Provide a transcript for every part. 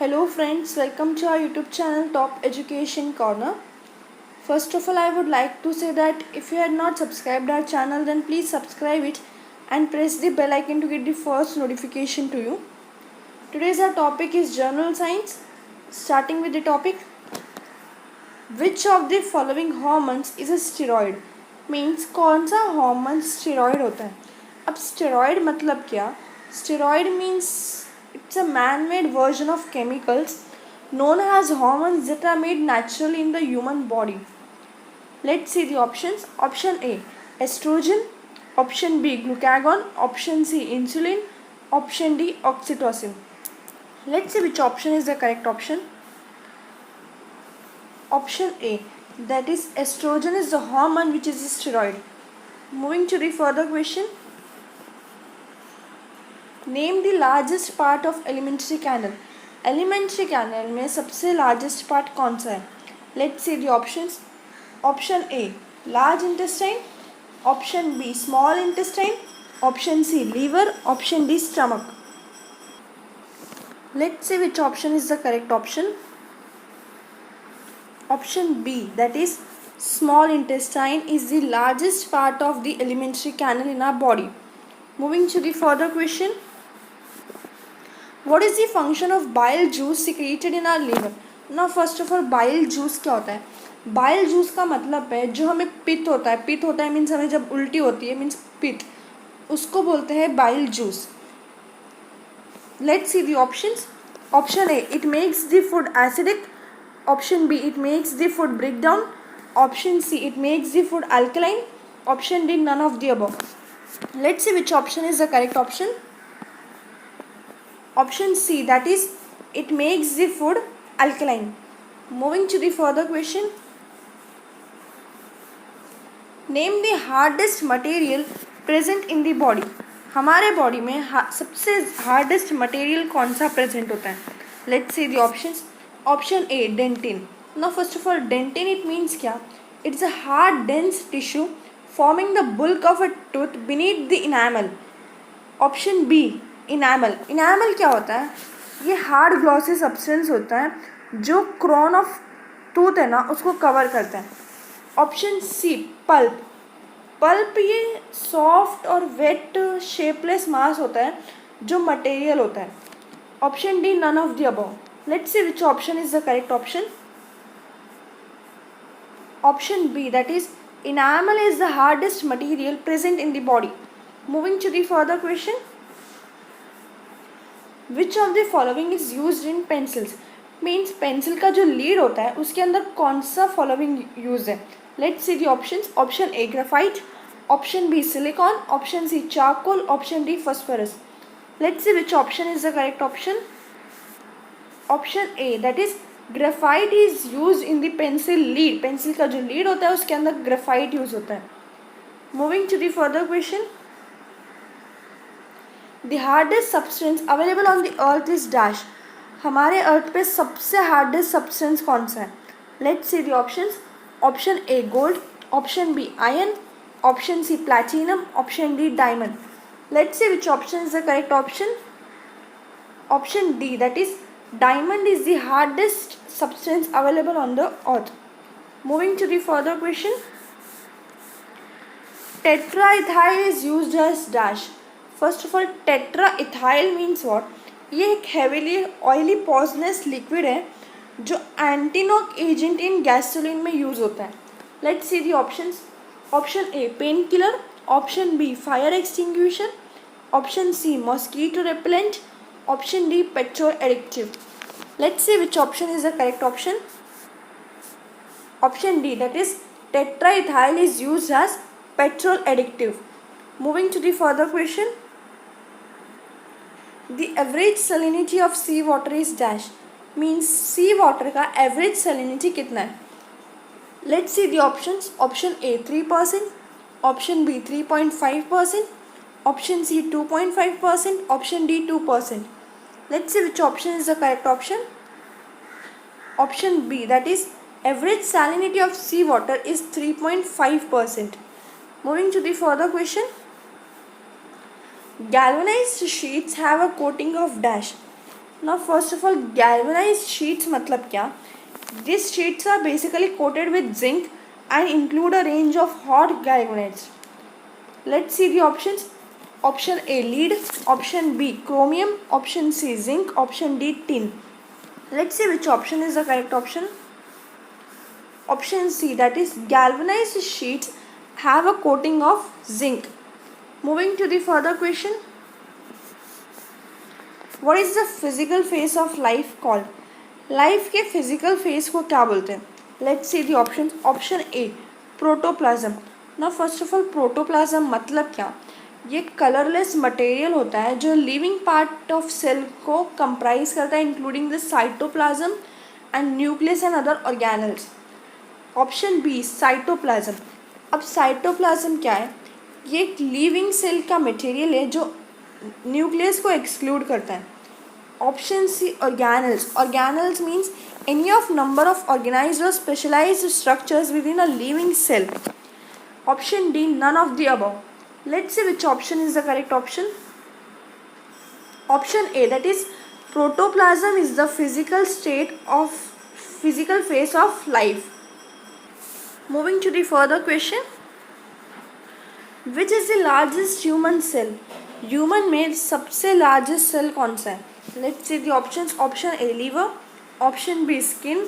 Hello friends, welcome to our YouTube channel Top Education Corner. First of all, I would like to say that if you had not subscribed our channel, then please subscribe it and press the bell icon to get the first notification to you. Today's our topic is General Science. Starting with the topic, which of the following hormones is a steroid? Means कौन सा hormone steroid होता है? अब steroid मतलब क्या? Steroid means it's a man-made version of chemicals known as hormones that are made naturally in the human body. Let's see the options. Option A, estrogen. Option B, glucagon. Option C, insulin. Option D, oxytocin. Let's see which option is the correct option. Option A, that is estrogen is the hormone which is a steroid. Moving to the further question. Name the largest part of alimentary canal. Alimentary canal में सबसे largest part कौन सा है? Let's see the options. Option A, large intestine. Option B, small intestine. Option C, liver. Option D, stomach. Let's see which option is the correct option. Option B, that is small intestine, is the largest part of the alimentary canal in our body. Moving to the further question. What is the function of bile juice secreted in our liver? Now first of all, bile juice क्या होता है? Bile juice का मतलब है जो हमें पित्त होता है. पित्त होता है मीन्स हमें जब उल्टी होती है मीन्स पित्त, उसको बोलते हैं bile juice. Let's see the options. Option A, it makes the food acidic. Option B, it makes the food break down. Option C, it makes the food alkaline. Option D, none of the above. Let's see which option is the correct option. Option C, that is it makes the food alkaline. Moving to the further question. Name the hardest material present in the body. हमारे body में सबसे hardest material कौन सा present होता है? Let's see the options. Option A, dentin. Now first of all, dentin it means क्या? It's a hard dense tissue forming the bulk of a tooth beneath the enamel. Option B, enamel. Enamel क्या होता है? ये hard glossy substance होता है जो crown of tooth है ना उसको कवर करता है. Option C, pulp. पल्प ये सॉफ्ट और वेट शेपलेस मास होता है जो मटेरियल होता है. Option D, none of the above. Let's see which option is the correct option. Option B, that is enamel is the hardest material present in the body. Moving to the further question. Which of the following is use in pencils. Means pencil का जो lead होता है उसके अंदर कौन सा following use है? Let's see the options. Option A, graphite. Option B, silicon. Option C, charcoal. Option D, phosphorus. Let's see which option is the correct option. Option A, that is graphite is use in the pencil lead. Pencil का जो lead होता है उसके अंदर graphite use होता है. Moving to the further question. The hardest substance available on the earth is dash. हमारे earth पे सबसे हार्डेस्ट सब्सटेंस कौन सा है? Let's see the options. Option A, gold. Option B, iron. Option C, platinum. Option D, diamond. Let's see which option is the correct option. Option D, that is diamond is the hardest substance available on the earth. Moving to the further question. Tetraethyl is used as dash. First of all, tetraethyl means what? ये एक heavily oily poisonous liquid है जो antiknock agent in gasoline में use होता है. Let's see the options. Option A, pain killer. Option B, fire extinguisher. Option C, mosquito repellent. Option D, petrol एडिक्टिव. Let's see which option is the correct option. Option D, that is tetraethyl is used as petrol addictive. Moving to the further question. The average salinity of sea water is dash. Means sea water का average salinity कितना है? Let's see the options. Option A, 3%. Option B, 3.5%. Option C, 2.5%. Option D, 2%. Let's see which option is the correct option. Option B, that is average salinity of sea water is 3.5%. Moving to the further question. Galvanized sheets have a coating of dash. Now first of all, galvanized sheets मतलब क्या? These sheets are basically coated with zinc and include a range of hot galvanides. Let's see the options. Option A lead, option B chromium, option C zinc, option D tin. Let's see which option is the correct option. Option C, that is galvanized sheets have a coating of zinc. Moving to the further question. What is the physical phase of life called? Life के physical phase को क्या बोलते हैं? Let's see the option. Option A protoplasm. ना first of all protoplasm मतलब क्या? ये colourless material होता है जो लिविंग पार्ट ऑफ सेल को कंप्राइज करता है, including the cytoplasm and nucleus and other organelles. Option B cytoplasm. अब साइटोप्लाज्म क्या है? ये एक लिविंग सेल का मटेरियल है जो न्यूक्लियस को एक्सक्लूड करता है. Option C organelles. Organelles means any of number of organised or specialised structures within a living cell. Option D none of the above. Let's see which option is the correct option. Option A, that is protoplasm is the physical phase of life. Moving to the further question. Which is the largest human cell? Human में सबसे largest cell कौन सा है? Let's see the options. Option A liver, option B skin,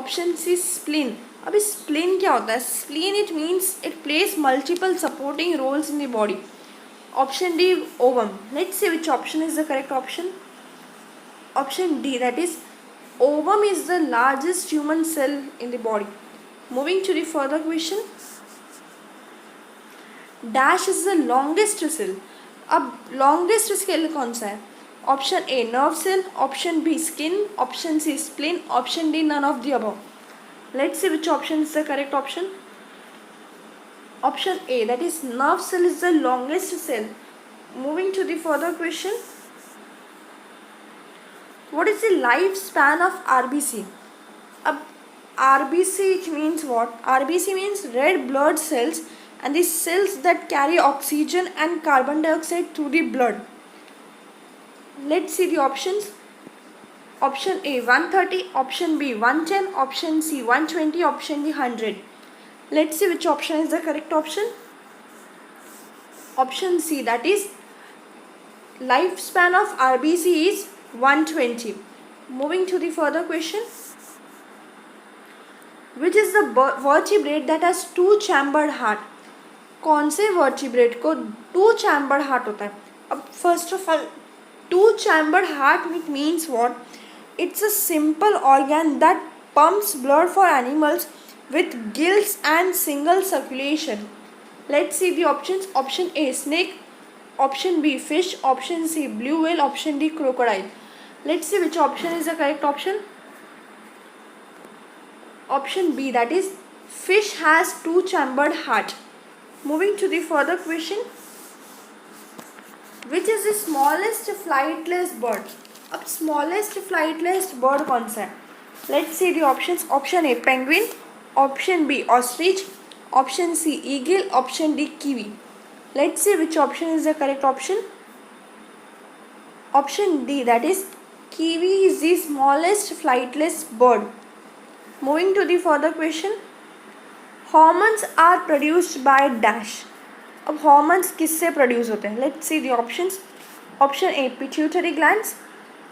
option C spleen. अभी spleen क्या होता है? Spleen it means it plays multiple supporting roles in the body. Option D ovum. Let's see which option is the correct option. Option D, that is ovum is the largest human cell in the body. Moving to the further question. Dash is the longest cell. अब longest cell कौन सा है? Option A nerve cell, option B skin, option C spleen, option D none of the above. Let's see which option is the correct option. Option A, that is nerve cell is the longest cell. Moving to the further question. What is the lifespan of RBC? अब RBC it means what? RBC means red blood cells and the cells that carry oxygen and carbon dioxide through the blood. Let's see the options. Option A 130, option B 110, option C 120, option D 100. Let's see which option is the correct option. Option C, that is lifespan of RBC is 120. Moving to the further question. Which is the vertebrate that has two chambered heart? कौन से vertebrate को two chambered heart होता है? अब first of all two chambered heart means what? It's a simple organ that pumps blood for animals with gills and single circulation. Let's see the options. Option A snake, option B fish, option C blue whale, option D crocodile. Let's see which option is the correct option. Option B, that is fish has two chambered heart. Moving to the further question. Which is the smallest flightless bird? अब smallest flightless bird कौन सा है? Let's see the options. Option A penguin, option B ostrich, option C eagle, option D kiwi. Let's see which option is the correct option. Option D, that is kiwi is the smallest flightless bird. Moving to the further question. Hormones are produced by dash. अब hormones किससे produce होते हैं? Let's see the options. Option A pituitary glands,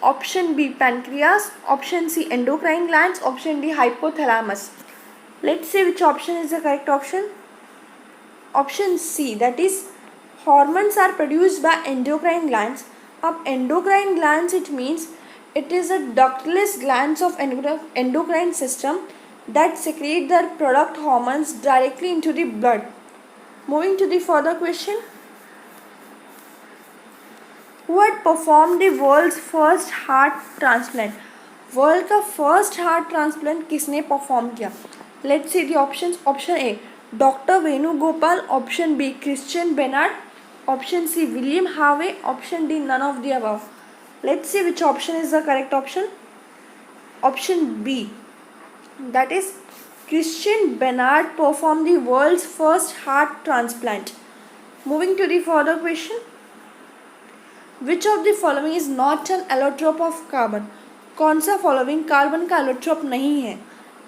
option B pancreas, option C endocrine glands, option D hypothalamus. Let's see which option is the correct option. Option C, that is hormones are produced by endocrine glands. अब endocrine glands it means it is a ductless glands of endocrine system that secrete their product hormones directly into the blood. Moving to the further question. Who had performed the world's first heart transplant? World का first heart transplant किसने perform किया? Let's see the options. Option A doctor Venugopal, option B Christian Barnard, option C William Harvey, option D none of the above. Let's see which option is the correct option. Option B, that is Christian Barnard performed the world's first heart transplant. Moving to the further question. Which of the following is not an allotrope of carbon, कौन सा following carbon का allotrope नहीं है?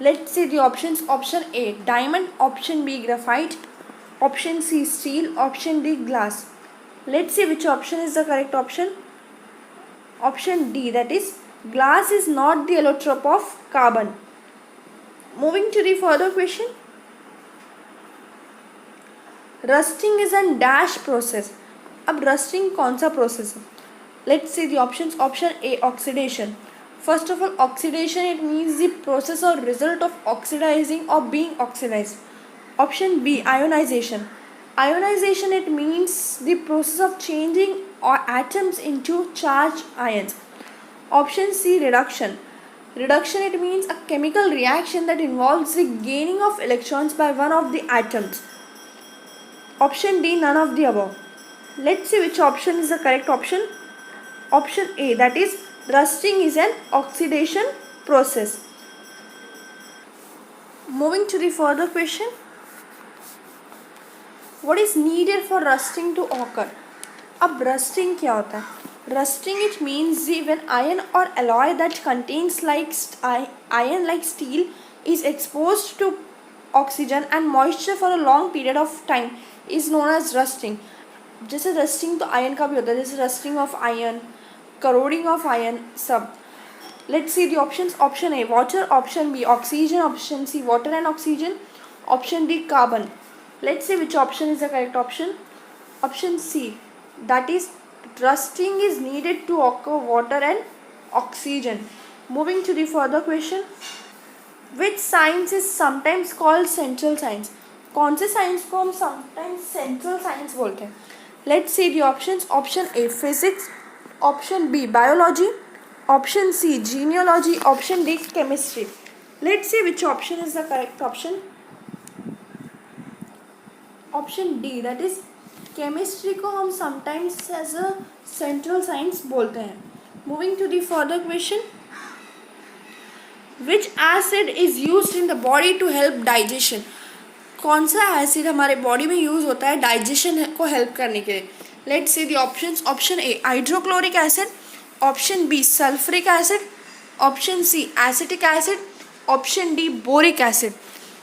Let's see the options. Option A diamond, option B graphite, option C steel, option D glass. Let's see which option is the correct option. Option D, that is glass is not the allotrope of carbon. Moving to the further question. Rusting is a dash process. अब rusting कौन सा process है? Let's see the options. Option A oxidation. First of all oxidation it means the process or result of oxidizing or being oxidized. Option B ionization. Ionization it means the process of changing atoms into charged ions. Option C reduction. Reduction it means a chemical reaction that involves the gaining of electrons by one of the atoms. Option D none of the above. Let's see which option is the correct option. Option A, that is rusting is an oxidation process. Moving to the further question. What is needed for rusting to occur? अब rusting क्या होता है? Rusting it means when iron or alloy that contains iron like steel is exposed to oxygen and moisture for a long period of time is known as rusting. जैसे rusting तो iron का भी होता है, जैसे rusting of iron, corroding of iron सब. Let's see the options. Option A water, option B oxygen, option C water and oxygen, option D carbon. Let's see which option is the correct option. Option C, that is rusting is needed to occur water and oxygen. Moving to the further question. Which science is sometimes called central science? कौन से science को हम sometimes central science बोलते हैं? Let's see the options. Option A physics, option B biology, option C genealogy, option D chemistry. Let's see which option is the correct option. Option D, that is chemistry को हम sometimes as a central science बोलते हैं. Moving to the further question. Which acid is used in the body to help digestion? कौन सा acid हमारे body में use होता है डाइजेशन को हेल्प करने के लिए? Let's see the options. Option A hydrochloric acid, option B sulphuric acid, option C acetic acid, option D boric acid.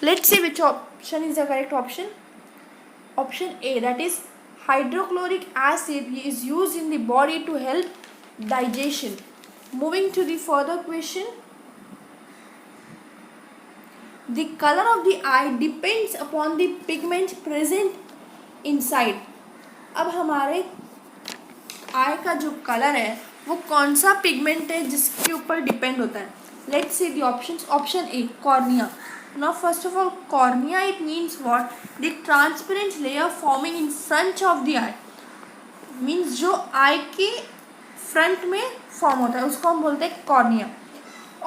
Let's see which option is the correct option. Option A, that is hydrochloric acid is used in the body to help digestion. Moving to the further question. The color of the eye depends upon the pigment present inside. अब हमारे आई का जो colour है वो कौन सा pigment है जिसके ऊपर डिपेंड होता है? Let's see the options. Option A cornea. Now first of all cornea it means what? The transparent layer forming in front of the eye. Means जो आई के फ्रंट में फॉर्म होता है उसको हम बोलते हैं cornea.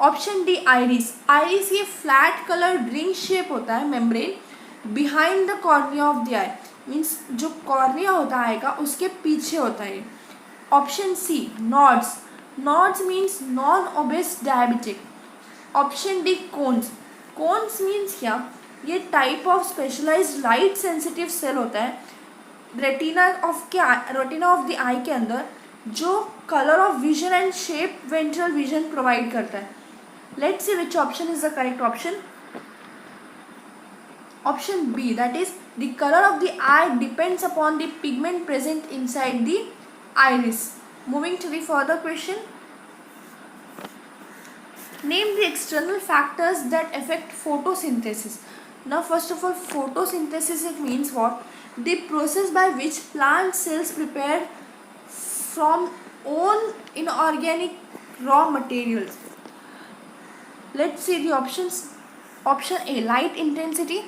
Option D iris. Iris ये फ्लैट कलर्ड रिंग शेप होता है membrane behind the cornea of the eye. Means जो कॉर्निया होता है आई का उसके पीछे होता है. Option C nods. Nods means non obese diabetic. Option D cones. Cones means क्या? ये type of specialised light sensitive cell होता है रेटिना ऑफ द आई के अंदर जो colour of vision and shape ventral vision provide करता है. Let's see which option is the correct option. Option B, that is the colour of the eye depends upon the pigment present inside the iris. Moving to the further question. Name the external factors that affect photosynthesis. Now first of all photosynthesis it means what? The process by which plant cells prepare from own inorganic raw materials. Let's see the options. Option A light intensity,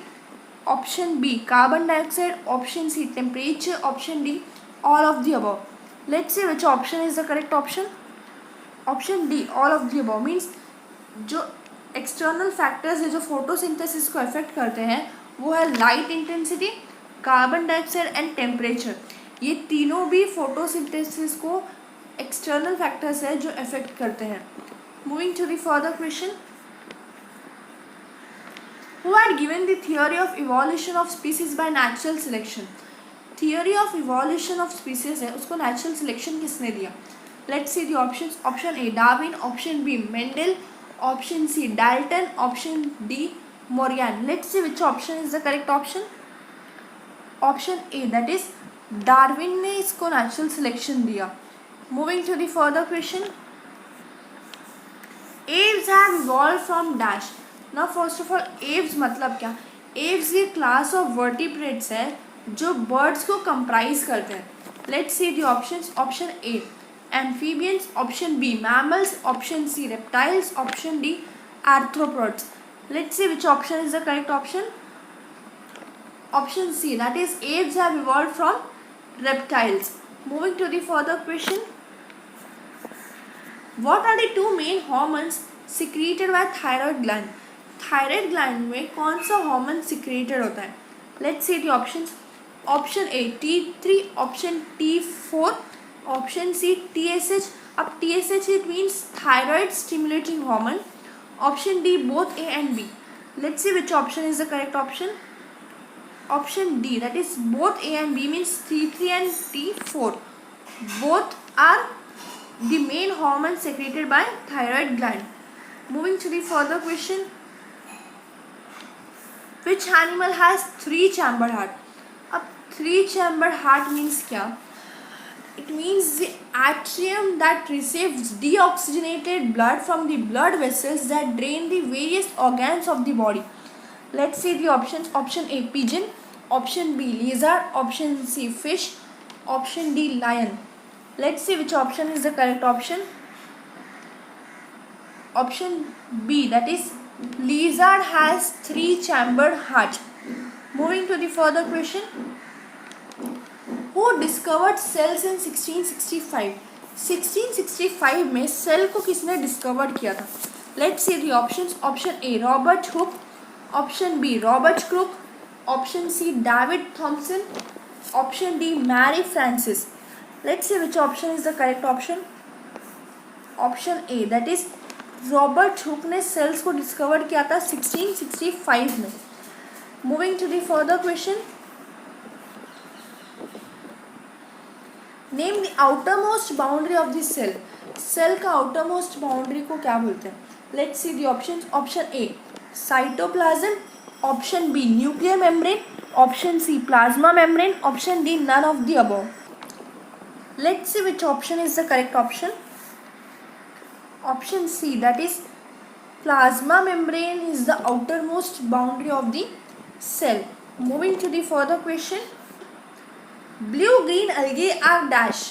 option B carbon dioxide, option C temperature, option D all of the above. Let's see which option is the correct option. Option D all of the above means जो external factors है जो photosynthesis को affect करते हैं वो है light intensity, carbon dioxide and temperature. ये तीनों भी फोटोसिंथेसिस को एक्सटर्नल फैक्टर्स है जो अफेक्ट करते हैं. Moving to the further question. Who had given the theory of evolution of species by natural selection? Theory of evolution of species है उसको नेचुरल सिलेक्शन किसने दिया? Let's see the options. Option A Darwin, option B Mendel, option C Dalton, option D Morian. Let's see which option is the correct option. Option A that is Darwin ने इसको natural selection दिया. Moving to the further question. Aves have evolved from dash. Now first of all Aves मतलब क्या? Aves ये class of vertebrates है जो birds को comprise करते हैं. Let's see the options. Option A amphibians, option B mammals, option C reptiles, option D arthropods. Let's see which option is the correct option. Option C that is apes have evolved from reptiles. Moving to the further question. What are the two main hormones secreted by thyroid gland? Thyroid gland में कौन सा hormone secreted होता है? Let's see the options. Option A T3, option T4, option C TSH. अब TSH it means thyroid stimulating hormone. Option D both A and B. Let's see which option is the correct option. Option D that is both A and B means T3 and T4. Both are the main hormones secreted by thyroid gland. Moving to the further question. Which animal has three-chambered heart? अब three-chambered heart means क्या? It means the atrium that receives deoxygenated blood from the blood vessels that drain the various organs of the body. Let's see the options. Option A pigeon, option B lizard, option C fish, option D lion. Let's see which option is the correct option. Option B that is lizard has three-chambered heart. Moving to the further question. Who discovered cells in 1665? 1665 में cell को किसने discover किया था? Let's see the options. Option A Robert Hooke, option B Robert Crook, option C David Thompson, option D Mary Frances. Let's see which option is the correct option. Option A that is Robert Hooke ने sales को discover किया था 1665 में. Moving to the further question. Name the outermost boundary of the cell. Cell का outermost boundary को क्या बोलते हैं? Let's see the options. Option A cytoplasm, option B nuclear membrane, option C plasma membrane, option D none of the above. Let's see which option is the correct option. Option C that is plasma membrane is the outermost boundary of the cell. Moving to the further question. Blue green algae are dash.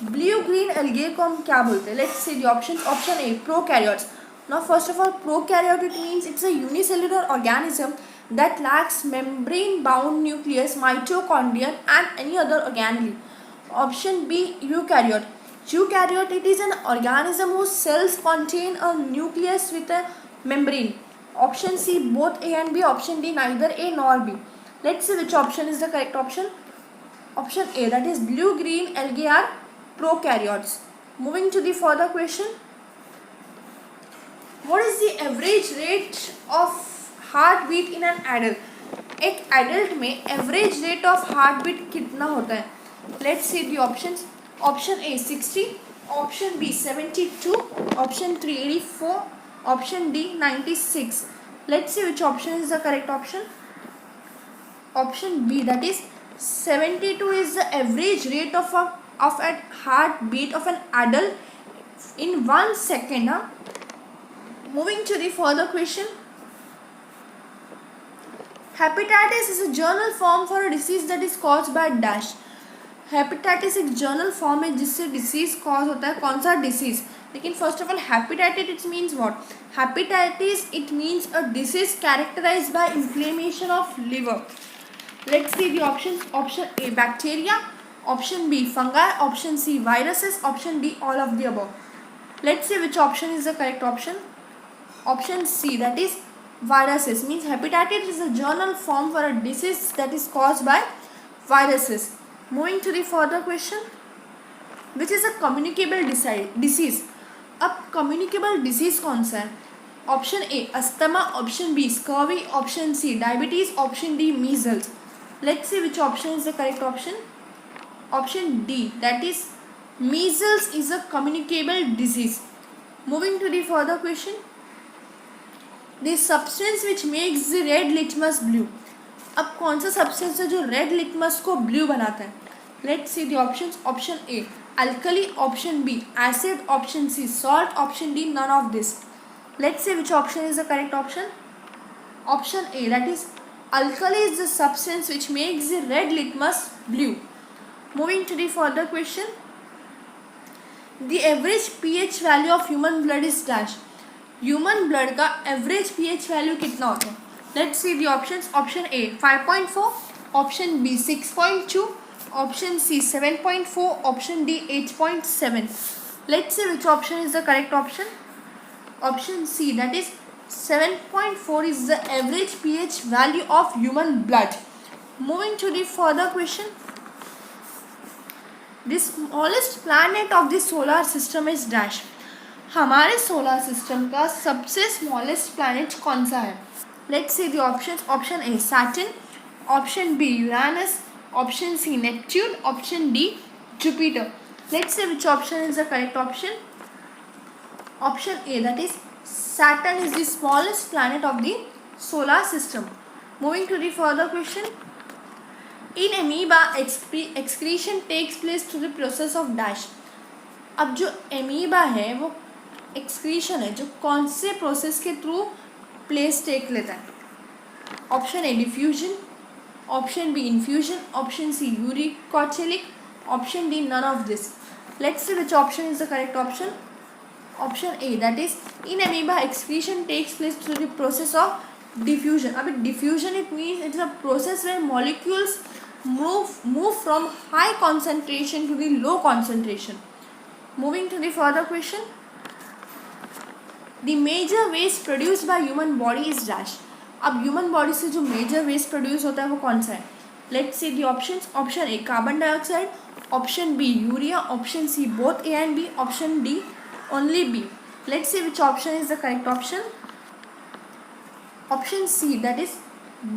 Blue green algae को हम क्या बोलते हैं? Let's see the options. Option A prokaryotes. Now first of all prokaryote it means it's a unicellular organism that lacks membrane bound nucleus, mitochondria and any other organelle. Option B eukaryote. Eukaryote it is an organism whose cells contain a nucleus with a membrane. Option C both A and B, option D neither A nor B. Let's see which option is the correct option. Option A that is blue green algae are prokaryotes. Moving to the further question. What is the average rate of heartbeat in an adult? एक adult में average rate of heartbeat कितना होता है? Let's see the options. Option A 60, option B 72, option 3 84, option D 96. Let's see which option is the correct option. Option B that is 72 is the average rate of a heartbeat of an adult in 1 second. Moving to the further question. Hepatitis is a journal form for a disease that is caused by dash. Hepatitis एक journal form है जिससे disease cause होता है. कौन सा disease? लेकिन first of all hepatitis it means what? Hepatitis it means a disease characterized by inflammation of liver. Let's see the options. Option A bacteria, option B fungi, option C viruses, option D all of the above. Let's see which option is the correct option. Option C that is viruses means hepatitis is a journal form for a disease that is caused by viruses. Moving to the further question. Which is a communicable disease? अब communicable disease कौन सा है? Option A asthma, option B scurvy, option C diabetes, option D measles. Let's see which option is the correct option. Option D, that is measles is a communicable disease. Moving to the further question. The substance which makes the red litmus blue. अब कौन सा substance है जो red litmus को blue बनाता है? Let's see the options. Option A alkali, option B acid, option C salt, option D none of this. Let's see which option is the correct option. Option A, that is alkali is the substance which makes the red litmus blue. Moving to the further question. The average pH value of human blood is dash. Human blood का average pH value कितना होता है? Let's see the options. Option A 5.4, option B 6.2, option C 7.4, option D 8.7. Let's see which option is the correct option. Option C, that is 7.4 is the average pH value of human blood. Moving to the further question. The smallest planet of the solar system is dash. हमारे solar system का सबसे smallest planet कौन सा है? Let's see the options. Option A Saturn, option B Uranus, option C Neptune, option D Jupiter. Let's see which option is the correct option. Option A, that is Saturn is the smallest planet of the solar system. Moving to the further question. In amoeba, excretion takes place through the process of dash. अब जो amoeba है वो excretion है जो कौन से process के through place take लेता है? Option A diffusion, option B infusion, option C यूरिकोचेलिक, option D none of this. Let's see which option is the correct option. Option A, that is in amoeba excretion takes place through the process of diffusion. अभी diffusion it means it is a process where molecules move from high concentration to the low concentration. Moving to the further question. The major waste produced by human body is dash. अब human body से जो major waste produce होता है वो कौन सा है? Let's see the options. Option A carbon dioxide, option B urea, option C both A and B, option D only B. Let's see which option is the correct option. Option C, that is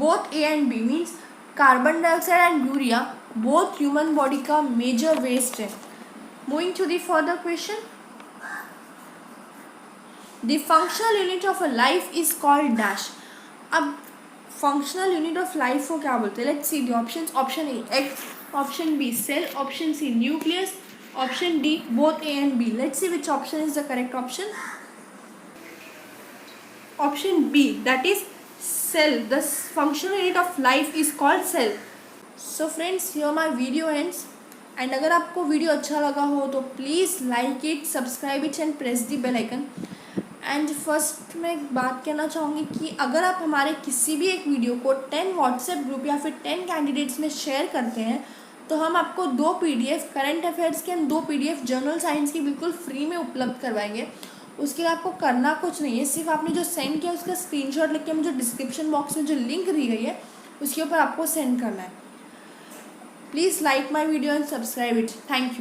both A and B, means carbon dioxide and urea both human body का major waste है. Moving to the further question. The functional unit of a life is called dash. अब functional unit of life को क्या बोलते हैं? Let's see the options. Option A egg, option B cell, option C nucleus, option D both A and B. Let's see which option is the correct option. Option B, that is cell. The functional unit of life is called cell. So friends, here my video ends. And अगर आपको video अच्छा लगा हो तो please like it, subscribe it and press the bell icon. And first मैं एक बात कहना चाहूँगी कि अगर आप हमारे किसी भी एक वीडियो को 10 व्हाट्सएप ग्रुप या फिर 10 कैंडिडेट्स में शेयर करते हैं तो हम आपको 2 PDF करंट अफेयर्स के एंड 2 PDF जनरल साइंस की बिल्कुल फ्री में उपलब्ध करवाएंगे. उसके लिए आपको करना कुछ नहीं है, सिर्फ आपने जो सेंड किया उसका स्क्रीनशॉट लेके मुझे डिस्क्रिप्शन बॉक्स में जो लिंक दी गई है उसके ऊपर आपको सेंड करना है. Please like my video and subscribe it. Thank you.